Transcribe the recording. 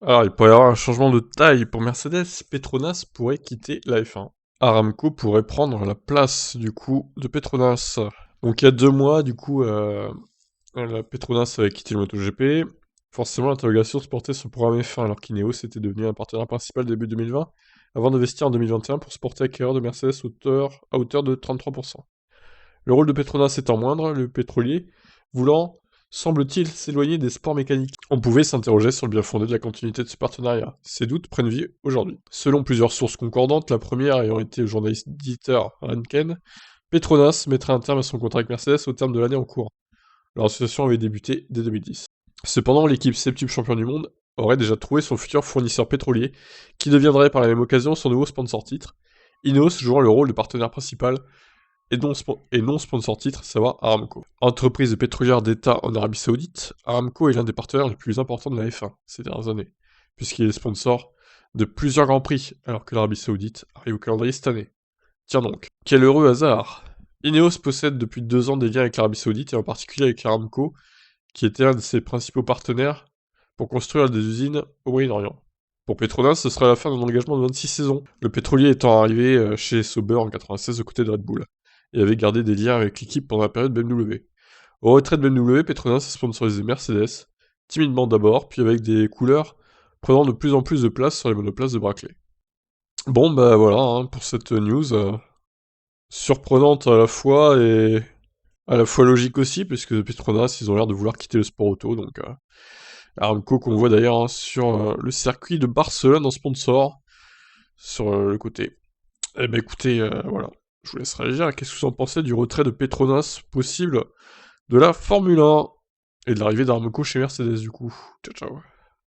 Alors, il pourrait y avoir un changement de taille pour Mercedes, Petronas pourrait quitter la F1. Aramco pourrait prendre la place, du coup, de Petronas. Donc, il y a 2 mois, du coup, la Petronas avait quitté le MotoGP. Forcément, l'interrogation se portait sur le programme F1, alors qu'Ineos était devenu un partenaire principal début 2020, avant d'investir en 2021 pour se porter acquéreur de Mercedes à hauteur de 33%. Le rôle de Petronas étant moindre, le pétrolier voulant, semble-t-il, s'éloigner des sports mécaniques. On pouvait s'interroger sur le bien fondé de la continuité de ce partenariat. Ces doutes prennent vie aujourd'hui. Selon plusieurs sources concordantes, la première ayant été le journaliste Dieter Ranken, Petronas mettrait un terme à son contrat avec Mercedes au terme de l'année en cours. Leur association avait débuté dès 2010. Cependant, l'équipe septuple champion du monde aurait déjà trouvé son futur fournisseur pétrolier, qui deviendrait par la même occasion son nouveau sponsor titre, Ineos jouant le rôle de partenaire principal et non sponsor titre, savoir Aramco. Entreprise pétrolière d'État en Arabie Saoudite, Aramco est l'un des partenaires les plus importants de la F1 ces dernières années, puisqu'il est sponsor de plusieurs grands prix, alors que l'Arabie Saoudite arrive au calendrier cette année. Tiens donc, quel heureux hasard! Ineos possède depuis 2 ans des liens avec l'Arabie Saoudite et en particulier avec Aramco, qui était un de ses principaux partenaires pour construire des usines au Moyen-Orient. Pour Petronas, ce sera la fin d'un engagement de 26 saisons, le pétrolier étant arrivé chez Sauber en 96 aux côtés de Red Bull, et avait gardé des liens avec l'équipe pendant la période BMW. Au retrait de BMW, Petronas a sponsorisé Mercedes, timidement d'abord, puis avec des couleurs prenant de plus en plus de place sur les monoplaces de Brackley. Bon bah voilà, hein, pour cette news, surprenante à la fois et à la fois logique aussi, puisque Petronas, ils ont l'air de vouloir quitter le sport auto, donc Aramco qu'on voit d'ailleurs hein, sur le circuit de Barcelone en sponsor, sur le côté. Eh ben écoutez, voilà, je vous laisse réagir. Qu'est-ce que vous en pensez du retrait de Petronas possible de la Formule 1 et de l'arrivée d'Aramco chez Mercedes du coup? Ciao ciao.